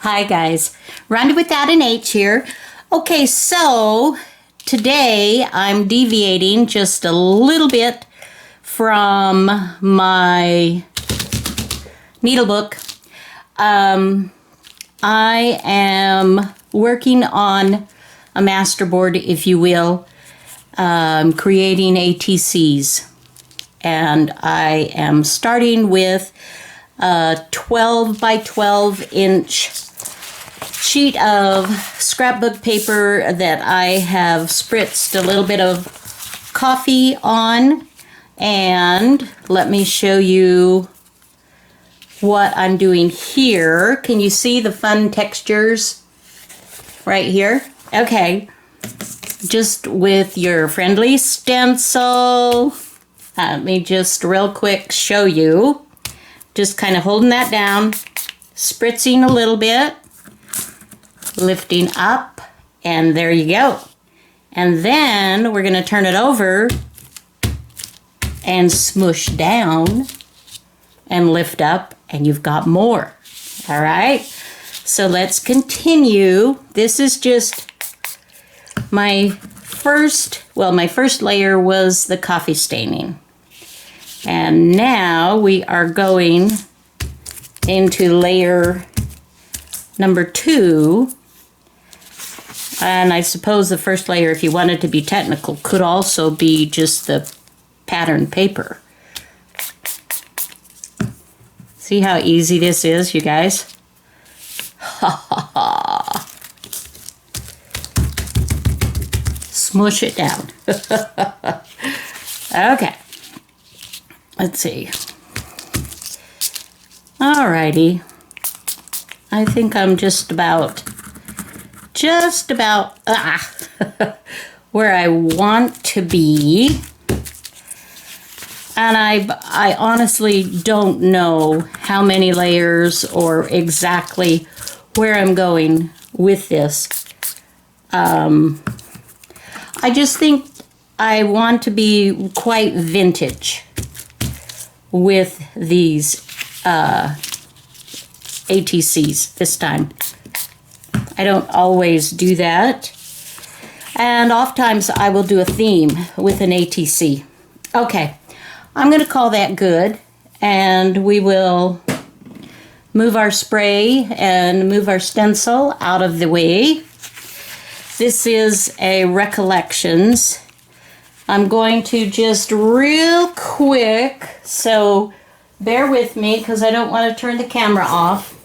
Hi guys, Ronda without an H here. Okay, so today I'm deviating just a little bit from my needle book. I am working on a masterboard, if you will, creating ATCs. And I am starting with a 12 by 12 inch sheet of scrapbook paper that I have spritzed a little bit of coffee on. And let me show you what I'm doing here. Can you see the fun textures right here? Okay, just with your friendly stencil. Let me just real quick show you. Just kind of holding that down, spritzing a little bit, lifting up, and there you go. And then we're going to turn it over and smush down and lift up, and you've got more. All right, so let's continue. This is just my first layer was the coffee staining. And now we are going into layer number 2. And I suppose the first layer, if you wanted to be technical, could also be just the pattern paper. See how easy this is, you guys? Ha ha ha. Smush it down. Okay. Let's see. Alrighty. I think I'm just about where I want to be. And I honestly don't know how many layers or exactly where I'm going with this. I just think I want to be quite vintage with these ATCs this time. I don't always do that. And oftentimes I will do a theme with an ATC. Okay, I'm going to call that good. And we will move our spray and move our stencil out of the way. This is a Recollections. I'm going to just real quick, so bear with me because I don't want to turn the camera off.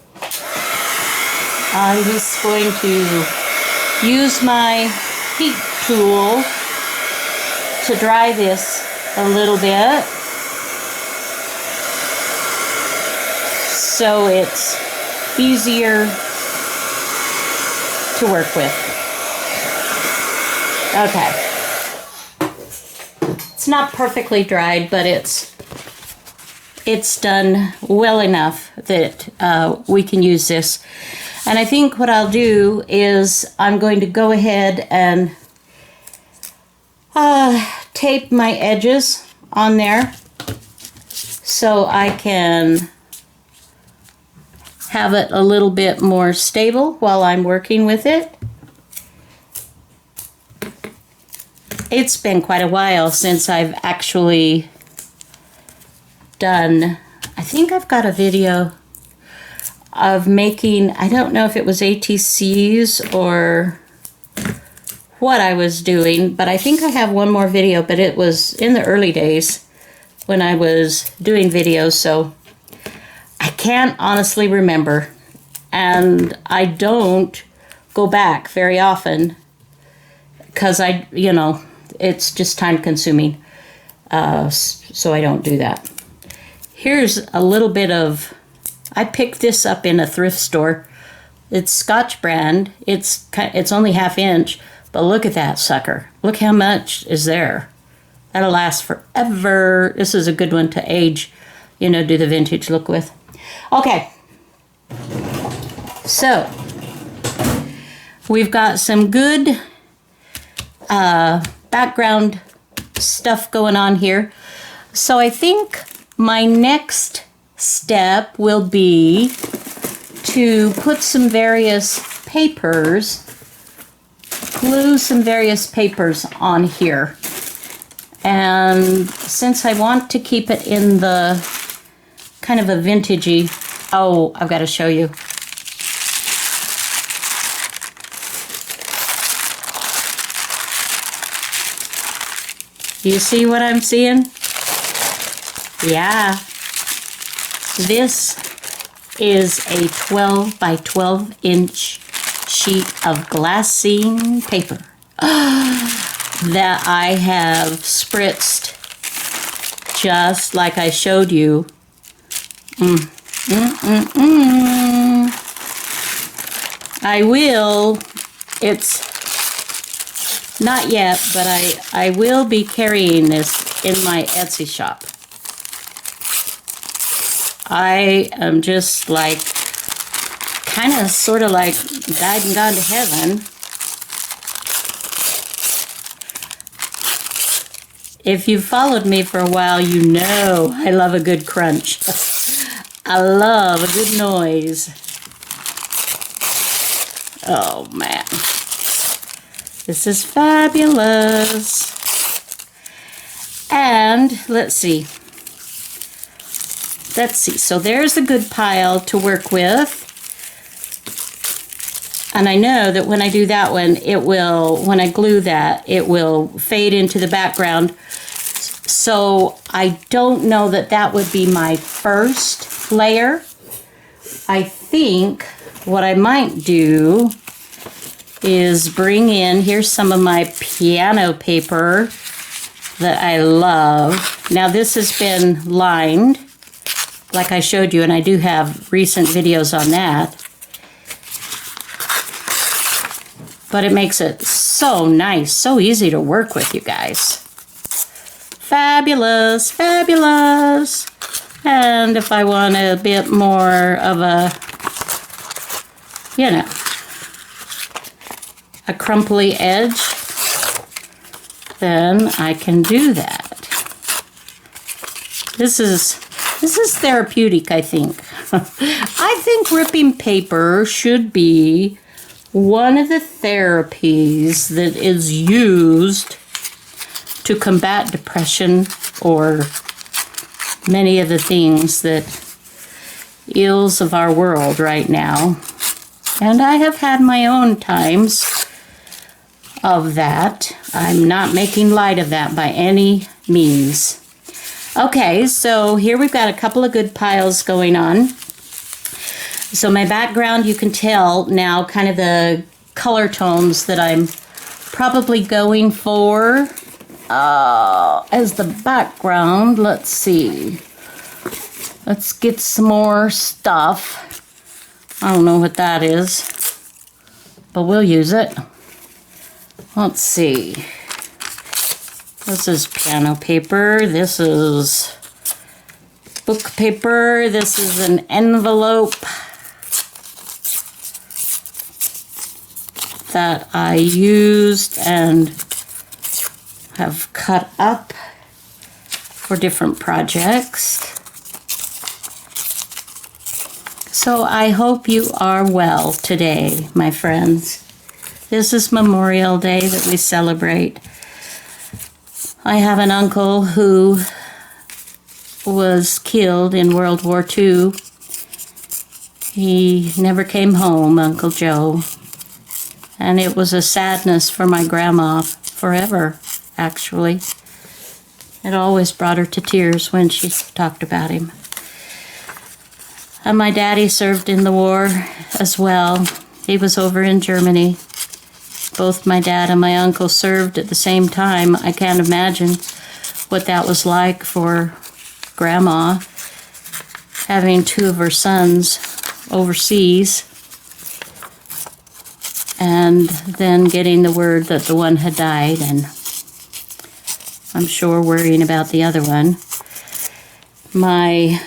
I'm just going to use my heat tool to dry this a little bit so it's easier to work with. Okay. It's not perfectly dried, but it's done well enough that we can use this. And I think what I'll do is I'm going to go ahead and tape my edges on there so I can have it a little bit more stable while I'm working with it. It's been quite a while since I've actually done, I think I've got a video of making, I don't know if it was ATCs or what I was doing, but I think I have one more video, but it was in the early days when I was doing videos, so I can't honestly remember. And I don't go back very often because it's just time consuming, so I don't do that. Here's a little bit of, I picked this up in a thrift store. It's Scotch brand. It's only 1/2 inch, but look at that sucker. Look how much is there. That'll last forever. This is a good one to age, do the vintage look with. Okay, so we've got some good background stuff going on here. So I think my next step will be to put some various papers, glue some various papers on here. And since I want to keep it in the kind of a vintagey, oh, I've got to show you. You see what I'm seeing? Yeah. This is a 12 by 12 inch sheet of glassine paper that I have spritzed just like I showed you. I will, it's not yet, but I will be carrying this in my Etsy shop. I am just like, kind of sort of like died and gone to heaven. If you've followed me for a while, you know I love a good crunch. I love a good noise. Oh man. This is fabulous. And let's see. So there's a good pile to work with. And I know that when I do that one, it will, when I glue that, it will fade into the background. So I don't know that that would be my first layer. I think what I might do is bring in, here's some of my piano paper that I love. Now this has been lined, like I showed you, and I do have recent videos on that. But it makes it so nice, so easy to work with, you guys. Fabulous, fabulous. And if I want a bit more of a, you know, a crumply edge, then I can do that. This is therapeutic, I think. I think ripping paper should be one of the therapies that is used to combat depression or many of the things that ills of our world right now. And I have had my own times of that. I'm not making light of that by any means. Okay, so here we've got a couple of good piles going on. So my background, you can tell now kind of the color tones that I'm probably going for as the background. Let's see. Let's get some more stuff. I don't know what that is, but we'll use it. Let's see. This is piano paper. This is book paper. This is an envelope that I used and have cut up for different projects. So I hope you are well today, my friends. This is Memorial Day that we celebrate. I have an uncle who was killed in World War II. He never came home, Uncle Joe. And it was a sadness for my grandma forever, actually. It always brought her to tears when she talked about him. And my daddy served in the war as well. He was over in Germany. Both my dad and my uncle served at the same time. I can't imagine what that was like for Grandma, having two of her sons overseas, and then getting the word that the one had died, and I'm sure worrying about the other one. My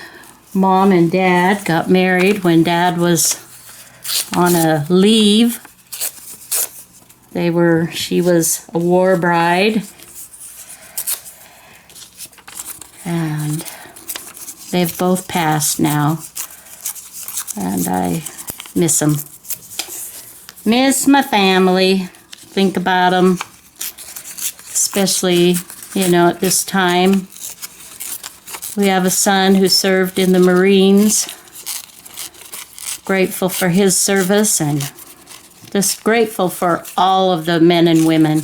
mom and dad got married when Dad was on a leave. She was a war bride, and they've both passed now, and I Miss them. Miss my family. Think about them. Especially, you know, at this time. We have a son who served in the Marines. Grateful for his service and just grateful for all of the men and women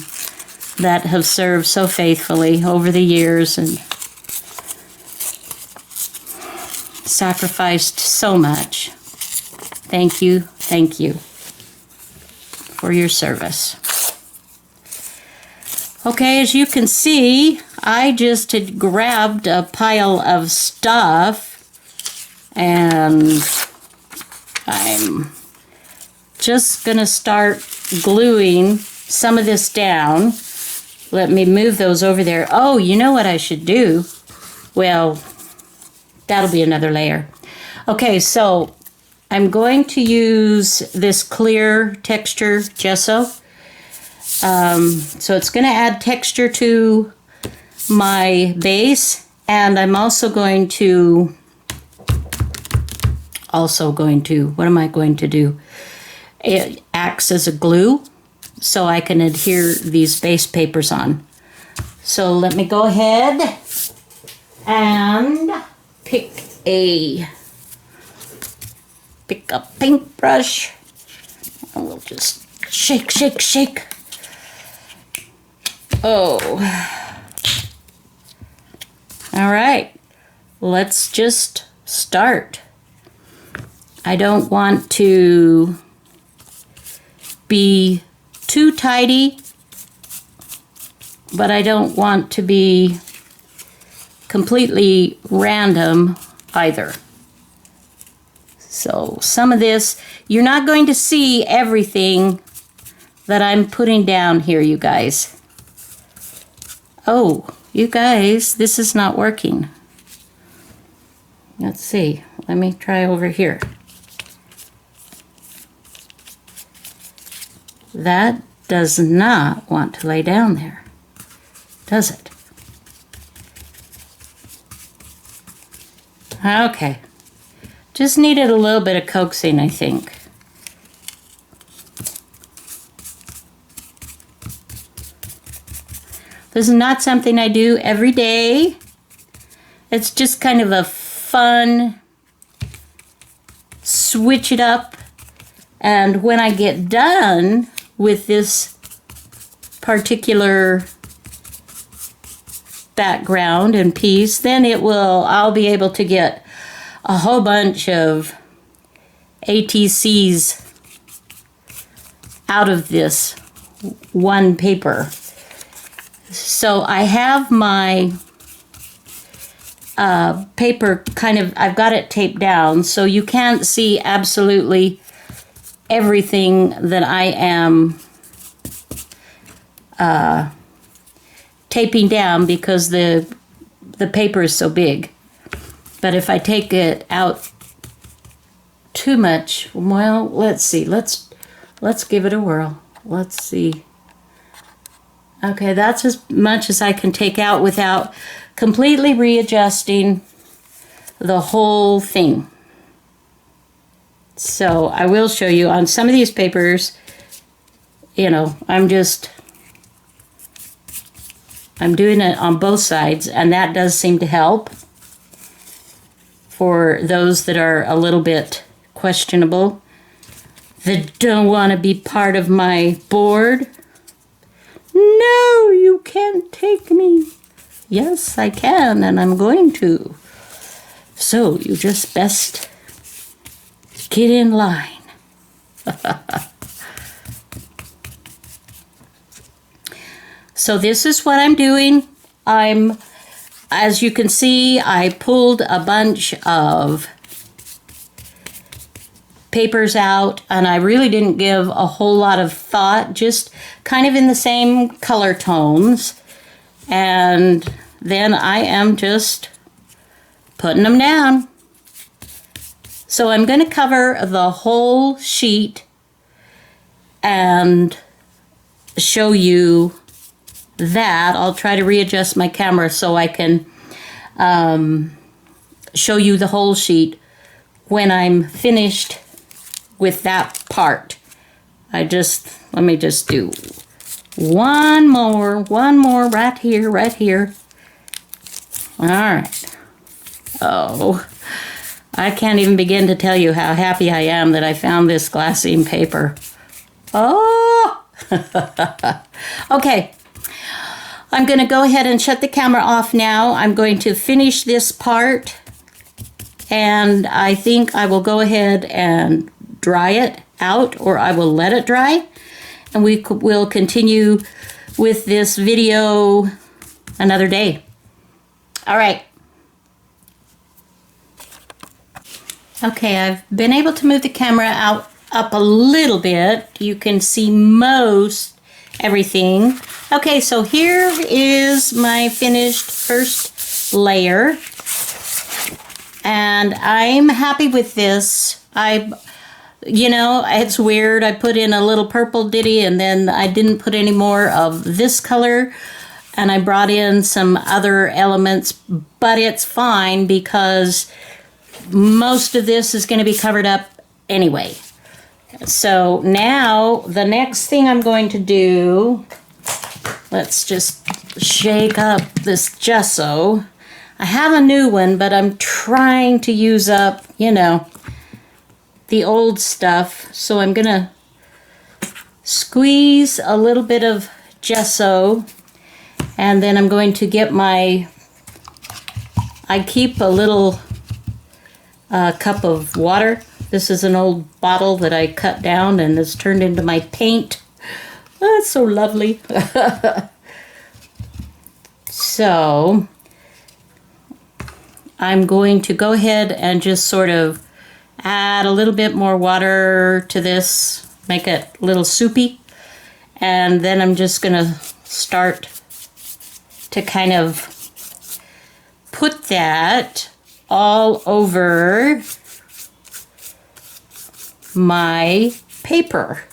that have served so faithfully over the years and sacrificed so much. Thank you for your service. Okay, as you can see, I just had grabbed a pile of stuff and I'm just gonna start gluing some of this down. Let me move those over there. Oh, you know what I should do? Well, that'll be another layer. Okay, so I'm going to use this clear texture gesso. So it's going to add texture to my base, and I'm also going to, what am I going to do? It acts as a glue, so I can adhere these base papers on. So let me go ahead and pick a paintbrush, and we'll just shake, shake, shake. Oh. All right. Let's just start. I don't want to be too tidy, but I don't want to be completely random either. So some of this, you're not going to see everything that I'm putting down here, you guys. Oh, you guys, this is not working. Let's see. Let me try over here. That does not want to lay down there, does it? Okay. Just needed a little bit of coaxing, I think. This is not something I do every day. It's just kind of a fun switch it up. And when I get done with this particular background and piece, then I'll be able to get a whole bunch of ATCs out of this one paper. So I have my paper I've got it taped down, so you can't see absolutely everything that I am taping down because the paper is so big. But if I take it out too much, well, let's see. Let's give it a whirl. Let's see. Okay, that's as much as I can take out without completely readjusting the whole thing. So I will show you on some of these papers, you know, I'm doing it on both sides, and that does seem to help for those that are a little bit questionable, that don't want to be part of my board. No, you can't take me. Yes, I can, and I'm going to. So you just best get in line. So this is what I'm doing. As you can see, I pulled a bunch of papers out, and I really didn't give a whole lot of thought, just kind of in the same color tones. And then I am just putting them down. So I'm going to cover the whole sheet and show you that. I'll try to readjust my camera so I can show you the whole sheet when I'm finished with that part. Let me just do one more right here. All right. Oh, I can't even begin to tell you how happy I am that I found this glassine paper. Oh! Okay. I'm going to go ahead and shut the camera off now. I'm going to finish this part, and I think I will go ahead and dry it out, or I will let it dry, and we will continue with this video another day. All right. Okay, I've been able to move the camera up a little bit. You can see most everything. Okay, so here is my finished first layer, and I'm happy with this. You know, it's weird. I put in a little purple ditty, and then I didn't put any more of this color, and I brought in some other elements, but it's fine because most of this is going to be covered up anyway. So now the next thing I'm going to do, let's just shake up this gesso. I have a new one, but I'm trying to use up, you know, the old stuff. So I'm going to squeeze a little bit of gesso, and then I'm going to get I keep a little cup of water. This is an old bottle that I cut down and has turned into my paint. Oh, it's so lovely. So I'm going to go ahead and just sort of add a little bit more water to this, make it a little soupy, and then I'm just going to start to kind of put that all over my paper.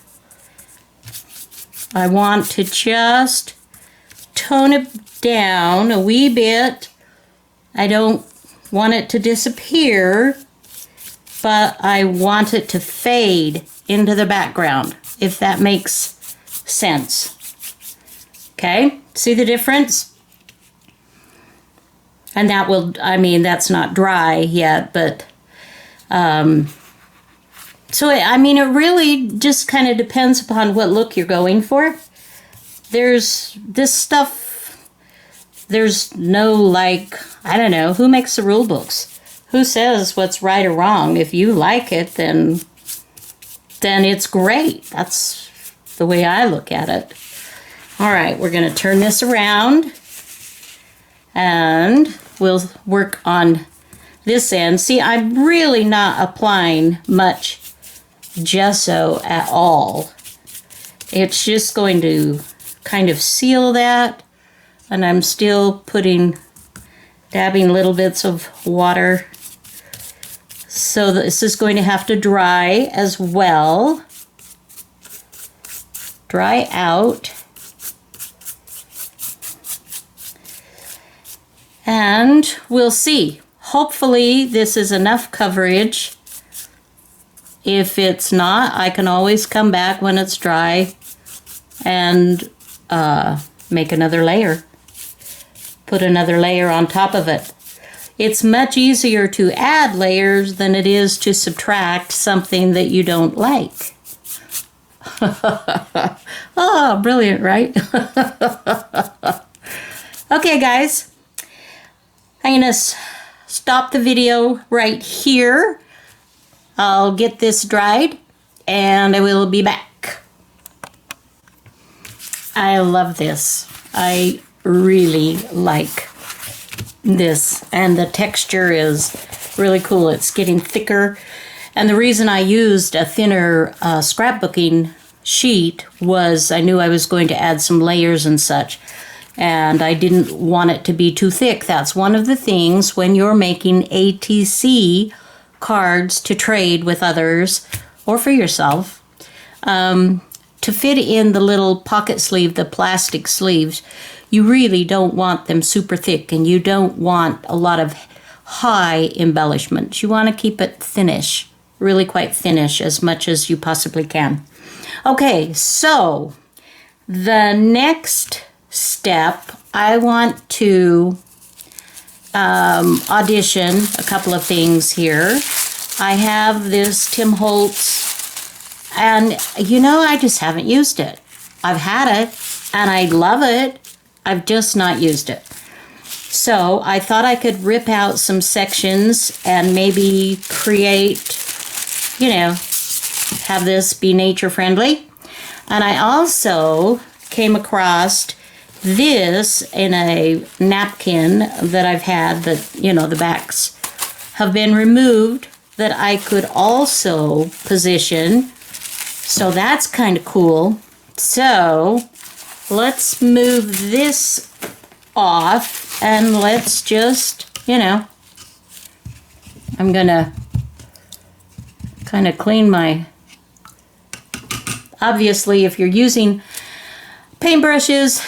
I want to just tone it down a wee bit. I don't want it to disappear, but I want it to fade into the background, if that makes sense. Okay, see the difference? And that will, I mean, that's not dry yet, but so, I mean, it really just kind of depends upon what look you're going for. There's this stuff, there's no, like, I don't know, who makes the rule books? Who says what's right or wrong? If you like it, then it's great. That's the way I look at it. All right, we're going to turn this around, and we'll work on this end. See, I'm really not applying much gesso at all. It's just going to kind of seal that, and I'm still dabbing little bits of water. So this is going to have to dry as well. Dry out. And we'll see. Hopefully this is enough coverage. If it's not, I can always come back when it's dry and make another layer. Put another layer on top of it. It's much easier to add layers than it is to subtract something that you don't like. Oh, brilliant, right? Okay, guys. I'm going to stop the video right here. I'll get this dried, and I will be back. I love this. I really like this, and the texture is really cool. It's getting thicker, and the reason I used a thinner scrapbooking sheet was I knew I was going to add some layers and such, and I didn't want it to be too thick. That's one of the things when you're making ATC cards to trade with others or for yourself, to fit in the little pocket sleeve, the plastic sleeves, you really don't want them super thick, and you don't want a lot of high embellishments. You want to keep it thinnish, really quite finish as much as you possibly can. Okay, so the next step, I want to audition a couple of things here. I have this Tim Holtz, and you know, I just haven't used it. I've had it, and I love it. I've just not used it. So I thought I could rip out some sections and maybe create, you know, have this be nature friendly. And I also came across this in a napkin that I've had that, you know, the backs have been removed that I could also position. So that's kind of cool. So let's move this off and let's just, you know, I'm gonna kind of clean my, obviously if you're using paintbrushes,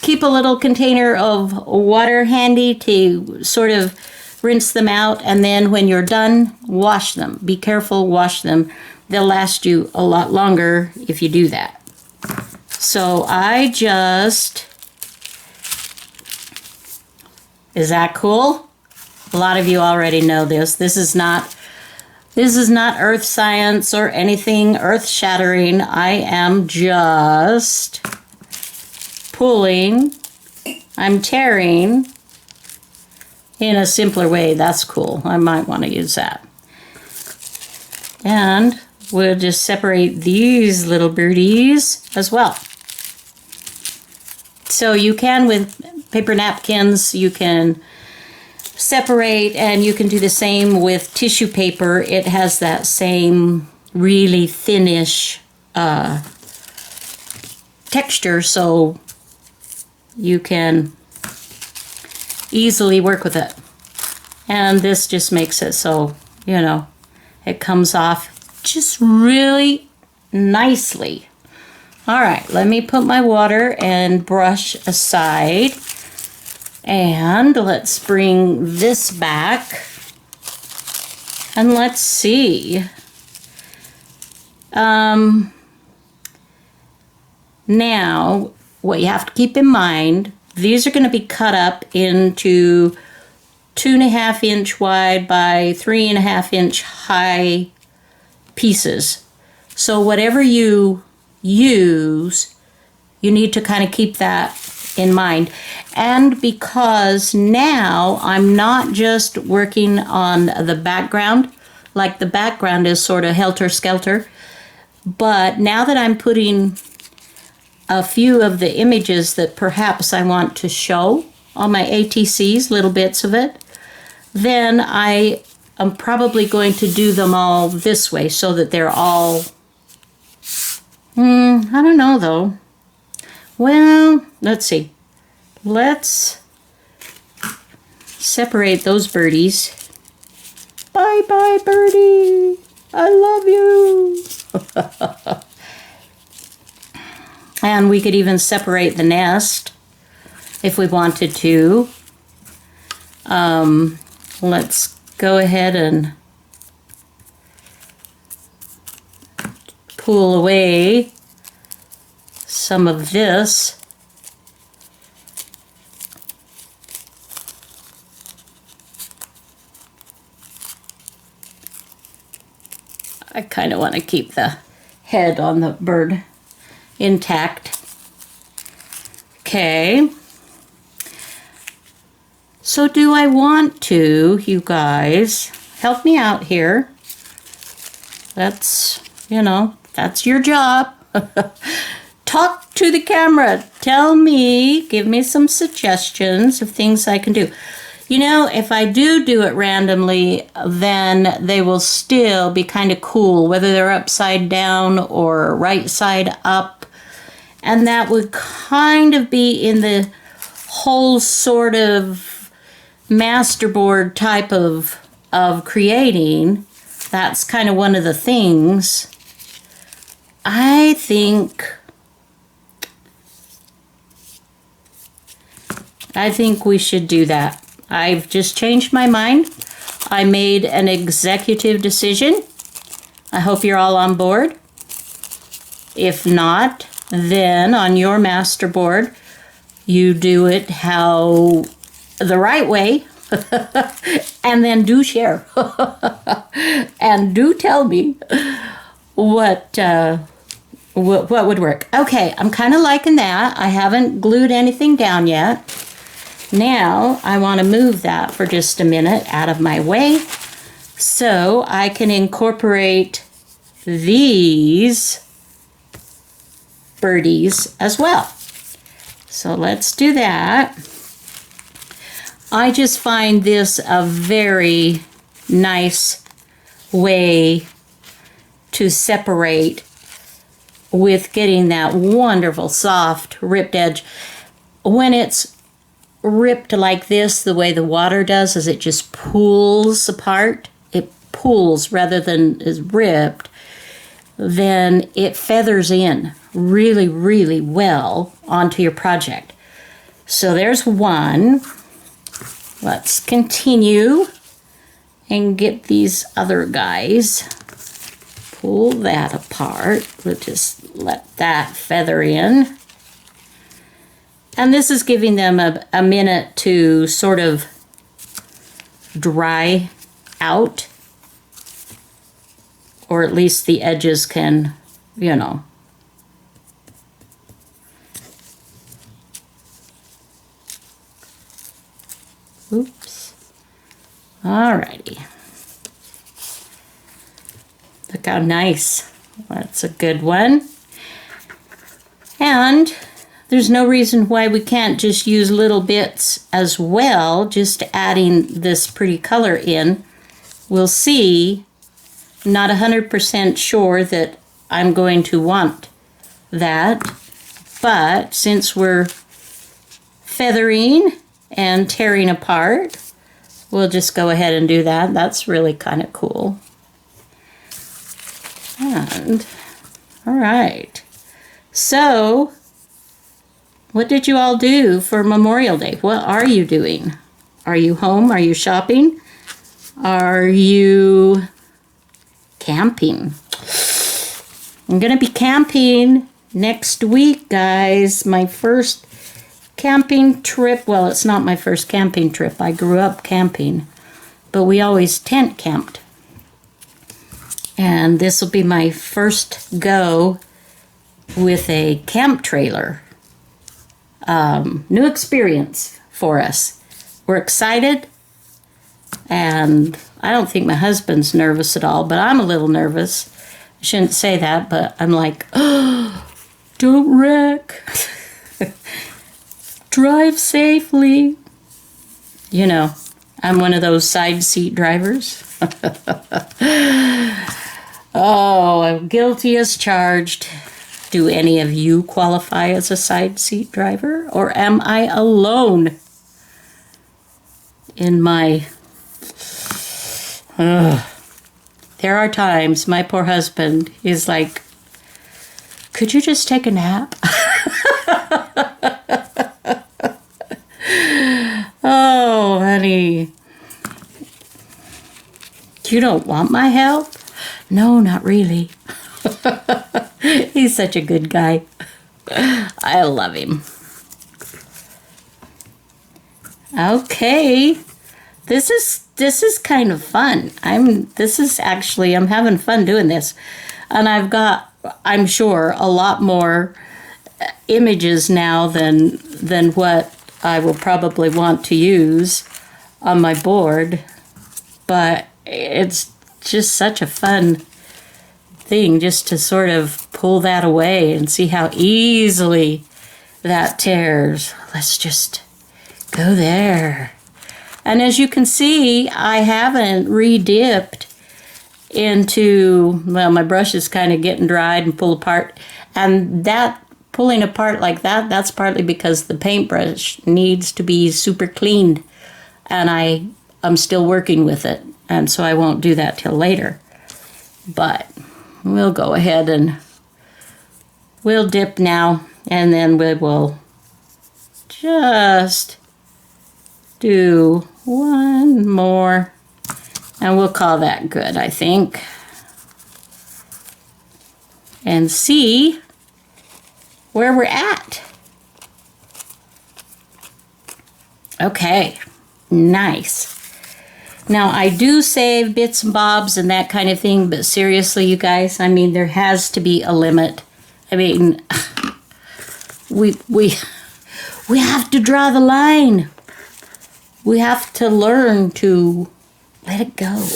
keep a little container of water handy to sort of rinse them out, and then when you're done, wash them. Be careful, wash them. They'll last you a lot longer if you do that. So I just, is that cool? A lot of you already know this. This is not earth science or anything earth shattering. I am just pulling, I'm tearing in a simpler way. That's cool. I might want to use that. And we'll just separate these little birdies as well. So you can, with paper napkins, you can separate, and you can do the same with tissue paper. It has that same really thinnish texture, so you can easily work with it. And this just makes it so, you know, it comes off just really nicely. All right, let me put my water and brush aside. And let's bring this back. And let's see. Now, what you have to keep in mind, these are going to be cut up into 2.5 inch wide by 3.5 inch high pieces. So whatever you use, you need to kind of keep that in mind. And because now I'm not just working on the background, like the background is sort of helter-skelter, but now that I'm putting a few of the images that perhaps I want to show on my ATCs, little bits of it, then I am probably going to do them all this way so that they're all, I don't know though. Well, let's see. Let's separate those birdies. Bye-bye, birdie. I love you. And we could even separate the nest if we wanted to. Let's go ahead and pull away some of this. I kind of want to keep the head on the bird intact. Okay. So do I want to, you guys, help me out here. That's, you know, that's your job. Talk to the camera. Tell me, give me some suggestions of things I can do. You know, if I do it randomly, then they will still be kind of cool, whether they're upside down or right side up. And that would kind of be in the whole sort of masterboard type of creating. That's kind of one of the things. I think we should do that. I've just changed my mind. I made an executive decision, I hope you're all on board. If not, then on your masterboard, you do it the right way, and then do share. And do tell me what would work. Okay, I'm kind of liking that. I haven't glued anything down yet. Now, I want to move that for just a minute out of my way so I can incorporate these birdies as well. So let's do that. I just find this a very nice way to separate with getting that wonderful soft ripped edge. When it's ripped like this, the way the water does is it just pulls apart. It pulls rather than is ripped. Then it feathers in really, really well onto your project. So there's one. Let's continue and get these other guys. Pull that apart. We'll just let that feather in. And this is giving them a minute to sort of dry out. Or at least the edges can, you know. Oops. Alrighty. Look how nice. That's a good one. And there's no reason why we can't just use little bits as well, just adding this pretty color in. We'll see. Not 100% sure that I'm going to want that, but since we're feathering and tearing apart, we'll just go ahead and do that. That's really kind of cool. And, all right. So, what did you all do for Memorial Day? What are you doing? Are you home? Are you shopping? Are you camping? I'm gonna be camping next week, guys. My first camping trip. Well, it's not my first camping trip. I grew up camping, but we always tent camped. And this will be my first go with a camp trailer. New experience for us. We're excited. And I don't think my husband's nervous at all, but I'm a little nervous. I shouldn't say that, but I'm like, oh, don't wreck. Drive safely. You know, I'm one of those side seat drivers. Oh, I'm guilty as charged. Do any of you qualify as a side seat driver? Or am I alone in my... There are times my poor husband is like, could you just take a nap? Oh, honey. You don't want my help? No, not really. He's such a good guy. I love him. Okay. This is kind of fun. I'm having fun doing this. And I've got, I'm sure, a lot more images now than what I will probably want to use on my board. But it's just such a fun thing just to sort of pull that away and see how easily that tears. Let's just go there. And as you can see, I haven't re-dipped into, well, my brush is kind of getting dried and pulled apart. And that pulling apart like that, that's partly because the paintbrush needs to be super cleaned. And I'm still working with it. And so I won't do that till later. But we'll go ahead and we'll dip now. And then we will just do one more, and we'll call that good, I think. and see where we're at. Okay, nice. Now, I do save bits and bobs and that kind of thing, but seriously, you guys, I mean, there has to be a limit. I mean, we have to draw the line. We have to learn to let it go.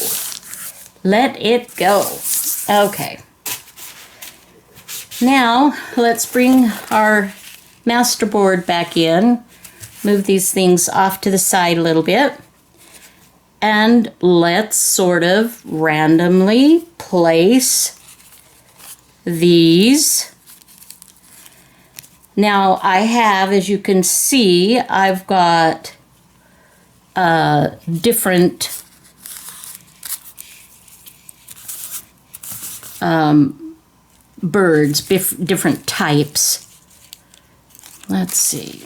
Let it go. Okay. Now, let's bring our masterboard back in. Move these things off to the side a little bit. And let's sort of randomly place these. Now, I have, as you can see, I've got different birds, different types. Let's see.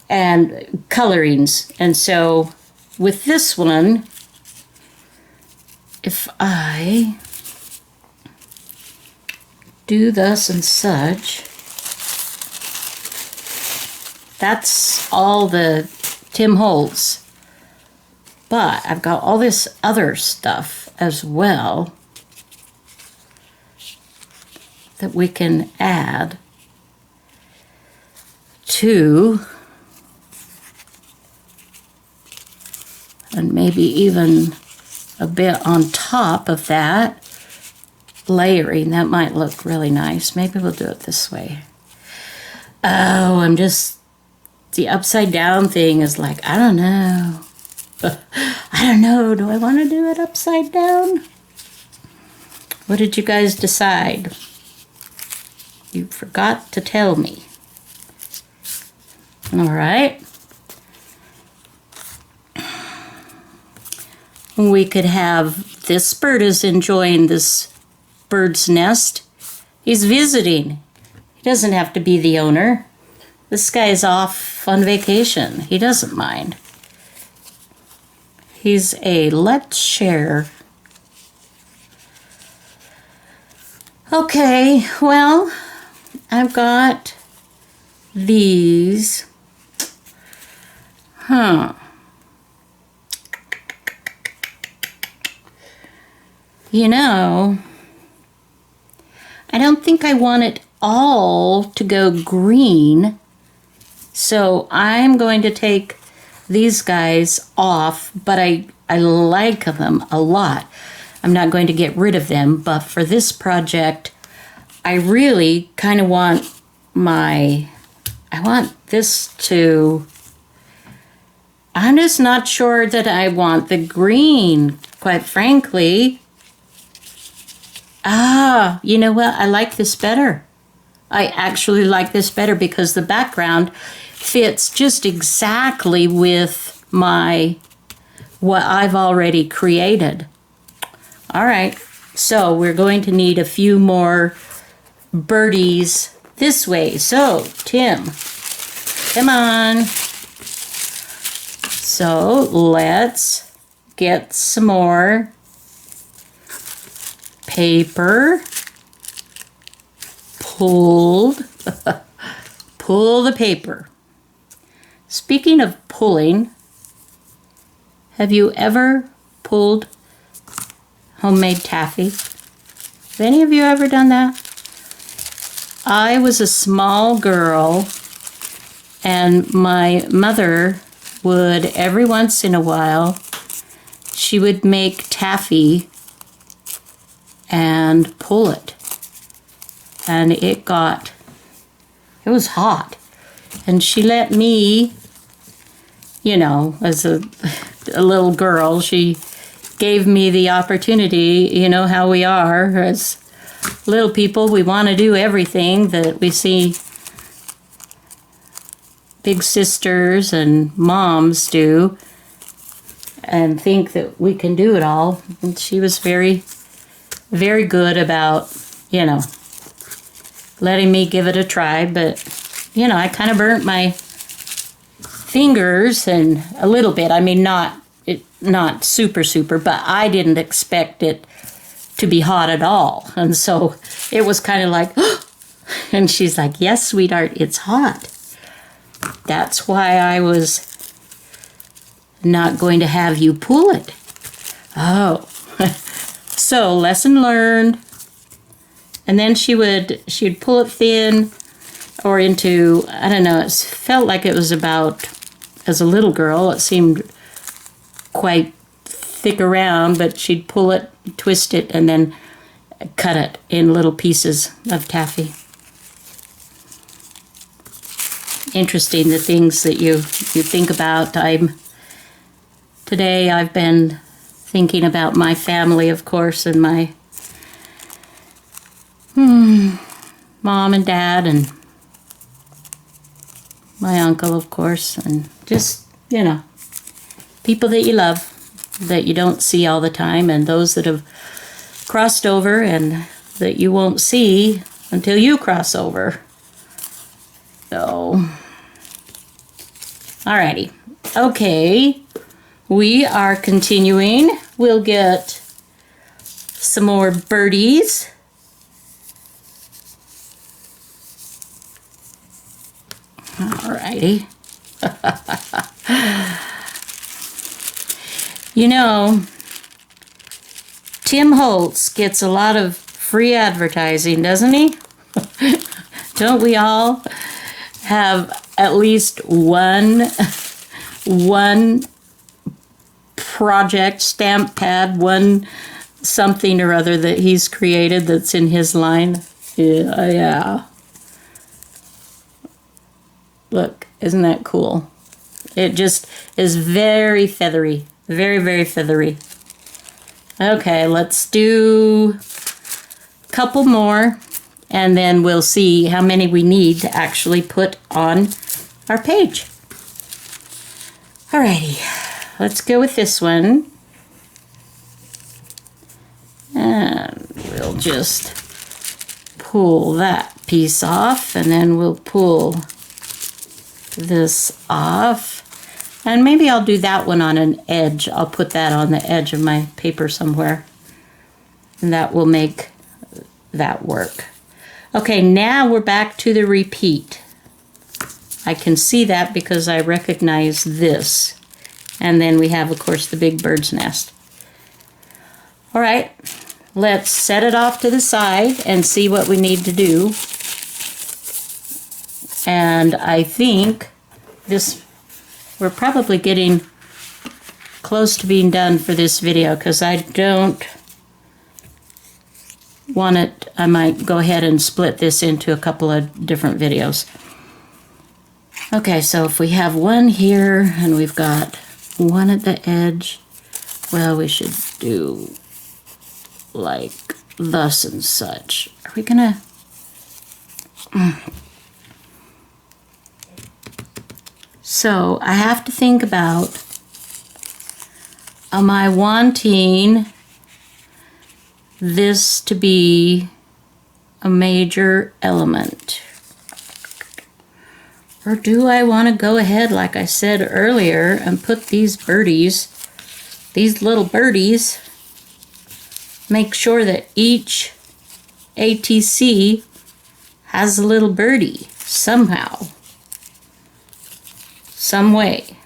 And colorings. And so with this one, if I do thus and such, that's all the Tim Holtz. But I've got all this other stuff as well that we can add to, and maybe even a bit on top of that, layering. That might look really nice. Maybe we'll do it this way. Oh, I'm just, the upside down thing is like, I don't know. I don't know. Do I want to do it upside down? What did you guys decide? You forgot to tell me. All right. We could have, this bird is enjoying this bird's nest. He's visiting. He doesn't have to be the owner. This guy is off on vacation. He doesn't mind. He's a let's share. Okay, well, I've got these. You know, I don't think I want it all to go green. So I'm going to take these guys off, but I like them a lot. I'm not going to get rid of them, but for this project, I really kind of want I want this to, I'm just not sure that I want the green, quite frankly. You know what? I like this better. I actually like this better because the background fits just exactly with what I've already created. All right, so we're going to need a few more birdies this way. So, Tim, come on. So, let's get some more paper pulled. Pull the paper. Speaking of pulling, have you ever pulled homemade taffy? Have any of you ever done that? I was a small girl, and my mother would, every once in a while, she would make taffy and pull it. And it was hot. And she let me, you know, as a little girl, she gave me the opportunity. You know how we are as little people. We want to do everything that we see big sisters and moms do and think that we can do it all. And she was very, very good about, you know, letting me give it a try. But, you know, I kind of burnt my fingers and a little bit. I mean, not super, but I didn't expect it to be hot at all. And so it was kind of like, and she's like, yes, sweetheart, it's hot. That's why I was not going to have you pull it. Oh, so lesson learned. And then she'd pull it thin or into, I don't know, it felt like it was about, as a little girl, it seemed quite thick around, but she'd pull it, twist it, and then cut it in little pieces of taffy. Interesting, the things that you think about. Today I've been thinking about my family, of course, and my mom and dad and my uncle, of course, and just, you know, people that you love that you don't see all the time, and those that have crossed over and that you won't see until you cross over. So, alrighty. Okay, we are continuing. We'll get some more birdies. Alrighty. You know, Tim Holtz gets a lot of free advertising, doesn't he? Don't we all have at least one project, stamp pad, one something or other that he's created that's in his line? Yeah. Look, isn't that cool? It just is very feathery. Very, very feathery. Okay, let's do a couple more, and then we'll see how many we need to actually put on our page. Alrighty, let's go with this one. And we'll just pull that piece off, and then we'll pull this off. And maybe I'll do that one on an edge. I'll put that on the edge of my paper somewhere. And that will make that work. Okay, now we're back to the repeat. I can see that because I recognize this. And then we have, of course, the big bird's nest. All right, let's set it off to the side and see what we need to do. And I think this, we're probably getting close to being done for this video because I don't want it. I might go ahead and split this into a couple of different videos. Okay, so if we have one here and we've got one at the edge, well, we should do like thus and such. Are we gonna... So I have to think about, am I wanting this to be a major element? Or do I want to go ahead, like I said earlier, and put these birdies, these little birdies, make sure that each ATC has a little birdie somehow. Some way.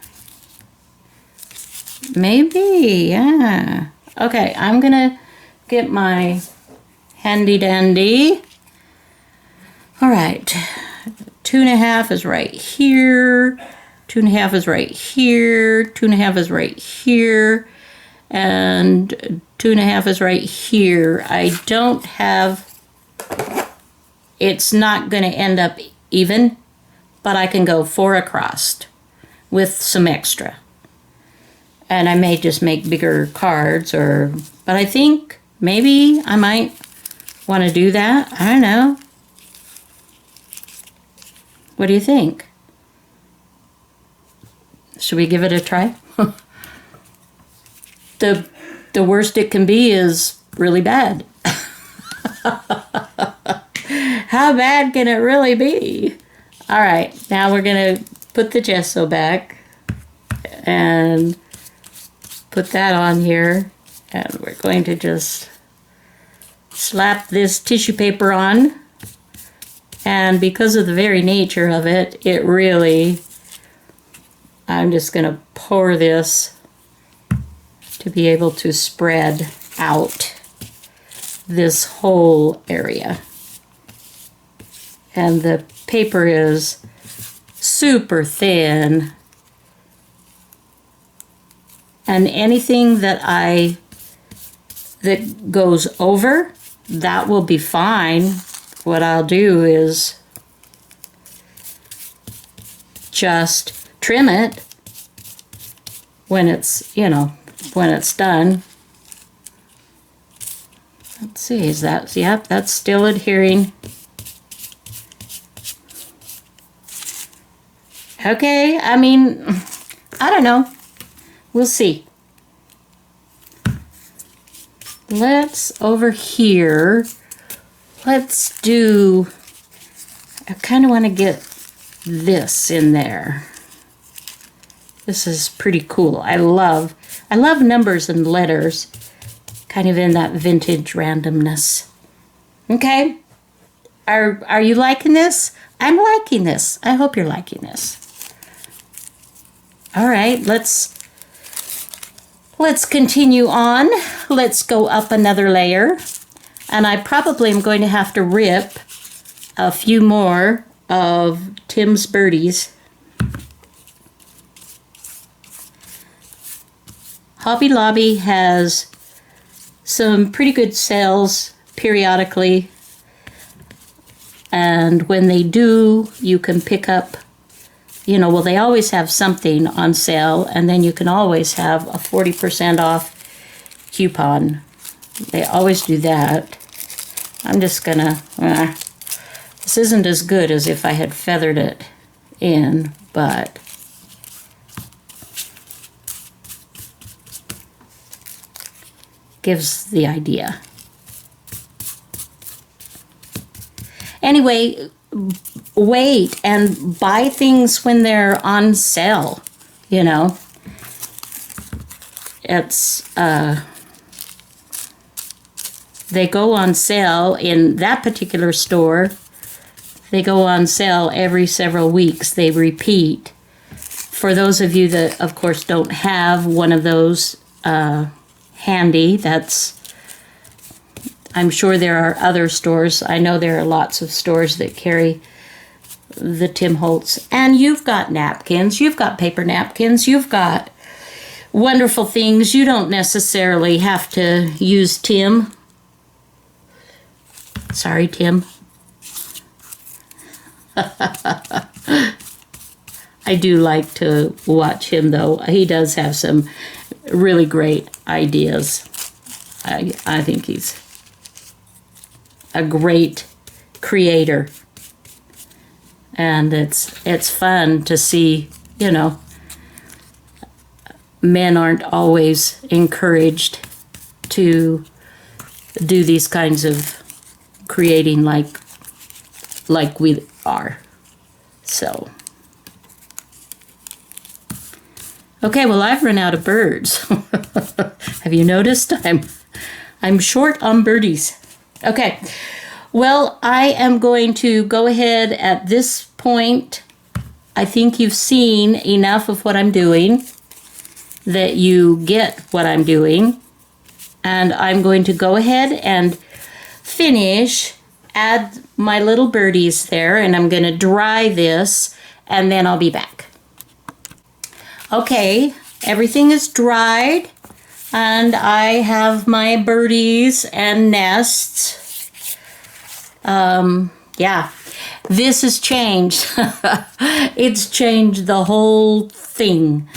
Maybe, yeah. Okay, I'm gonna get my handy dandy. All right, 2.5 is right here. 2.5 is right here. 2.5 is right here. And 2.5 is right here. I don't have, it's not gonna end up even, but I can go 4 across with some extra. And I may just make bigger cards, or, but I think maybe I might want to do that. I don't know. What do you think? Should we give it a try? The worst it can be is really bad. How bad can it really be? All right, now we're gonna put the gesso back and put that on here, and we're going to just slap this tissue paper on, and because of the very nature of it, it really, I'm just going to pour this to be able to spread out this whole area. And the paper is super thin, and anything that goes over, that will be fine. What I'll do is just trim it when it's, when it's done. Let's see, is that, yep, that's still adhering. Okay, I mean, I don't know. We'll see. Let's, over here, let's do, I kind of want to get this in there. This is pretty cool. I love numbers and letters, kind of in that vintage randomness. Okay, are you liking this? I'm liking this. I hope you're liking this. All right, let's continue on. Let's go up another layer. And I probably am going to have to rip a few more of Tim's birdies. Hobby Lobby has some pretty good sales periodically. And when they do, you can pick up, well, they always have something on sale, and then you can always have a 40% off coupon. They always do that. I'm just gonna, this isn't as good as if I had feathered it in, but gives the idea. Anyway, wait and buy things when they're on sale, It's, they go on sale in that particular store. They go on sale every several weeks. They repeat. For those of you that, of course, don't have one of those handy, I'm sure there are other stores. I know there are lots of stores that carry the Tim Holtz. And you've got napkins. You've got paper napkins. You've got wonderful things. You don't necessarily have to use Tim. Sorry, Tim. I do like to watch him, though. He does have some really great ideas. I think he's a great creator. And it's fun to see, men aren't always encouraged to do these kinds of creating like we are. So, okay, well, I've run out of birds. Have you noticed? I'm short on birdies. Okay, well, I am going to go ahead at this point. I think you've seen enough of what I'm doing that you get what I'm doing. And I'm going to go ahead and finish, add my little birdies there, and I'm going to dry this, and then I'll be back. Okay, everything is dried, and I have my birdies and nests. Yeah, this has changed. It's changed the whole thing.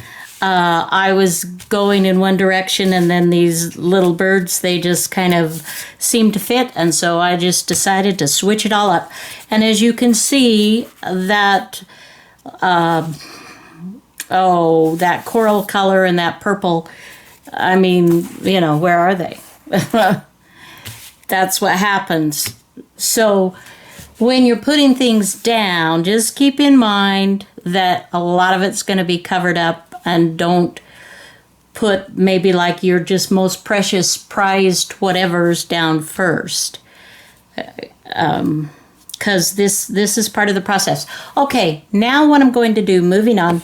I was going in one direction, and then these little birds, they just kind of seemed to fit, and so I just decided to switch it all up. And as you can see, that that coral color and that purple, I mean, where are they? That's what happens. So when you're putting things down, just keep in mind that a lot of it's going to be covered up, and don't put maybe like your just most precious prized whatever's down first. Because this is part of the process. Okay, now what I'm going to do, moving on,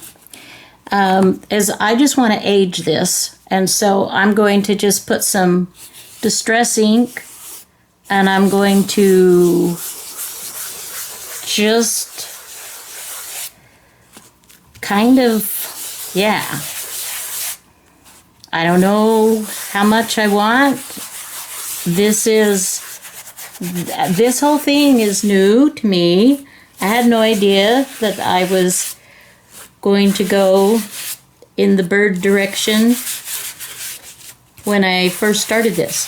is I just want to age this. And so I'm going to just put some Distress ink, and I'm going to just kind of, yeah. I don't know how much I want. This whole thing is new to me. I had no idea that I was going to go in the bird direction when I first started this.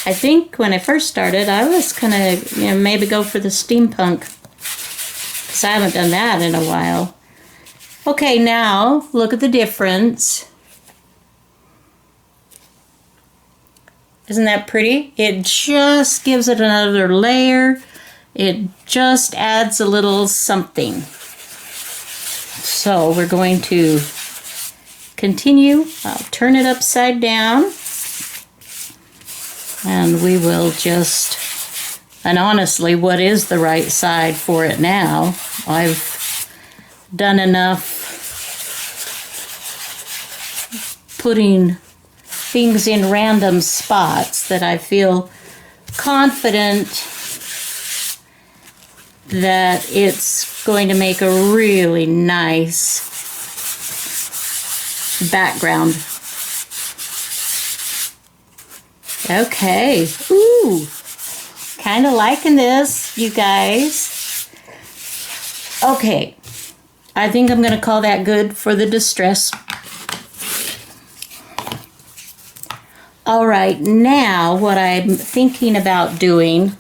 I think when I first started, I was gonna, maybe go for the steampunk, because I haven't done that in a while. Okay, now look at the difference. Isn't that pretty? It just gives it another layer. It just adds a little something. So we're going to continue. I'll turn it upside down. And we will just, and honestly, what is the right side for it now? I've done enough putting things in random spots that I feel confident that it's going to make a really nice background. Okay, ooh, kind of liking this, you guys. Okay, I think I'm going to call that good for the distress. All right, now what I'm thinking about doing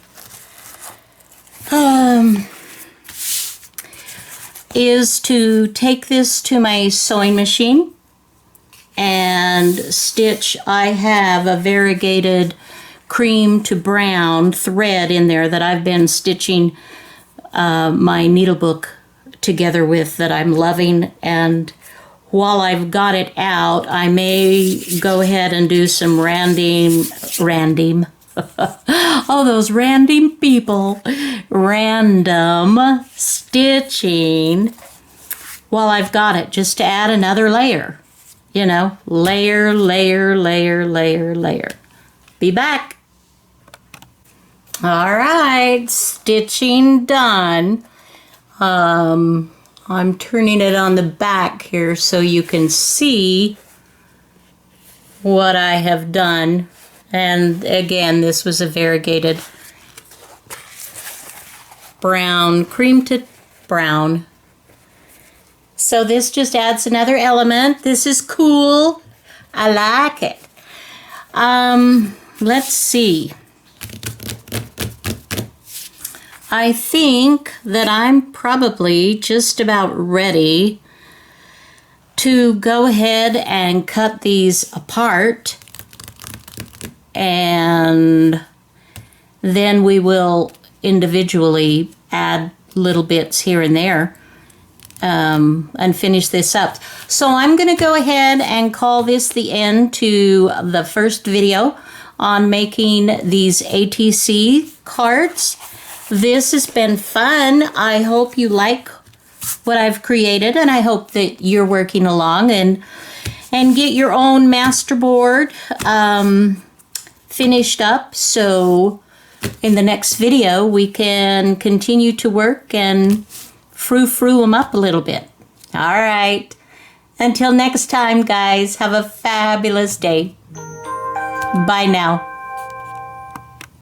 is to take this to my sewing machine and stitch. I have a variegated cream to brown thread in there that I've been stitching my needlebook together with, that I'm loving, and while I've got it out, I may go ahead and do some random oh, those random people, random stitching while I've got it, just to add another layer, layer, layer, layer, layer, layer. Be back. All right, stitching done. I'm turning it on the back here so you can see what I have done. And again, this was a variegated brown, cream to brown. So this just adds another element. This is cool. I like it. Let's see. I think that I'm probably just about ready to go ahead and cut these apart, and then we will individually add little bits here and there and finish this up. So I'm going to go ahead and call this the end to the first video on making these ATC cards. This has been fun. I hope you like what I've created, and I hope that you're working along and get your own masterboard finished up, so in the next video we can continue to work and frou-frou them up a little bit. All right. Until next time, guys, have a fabulous day. Bye now.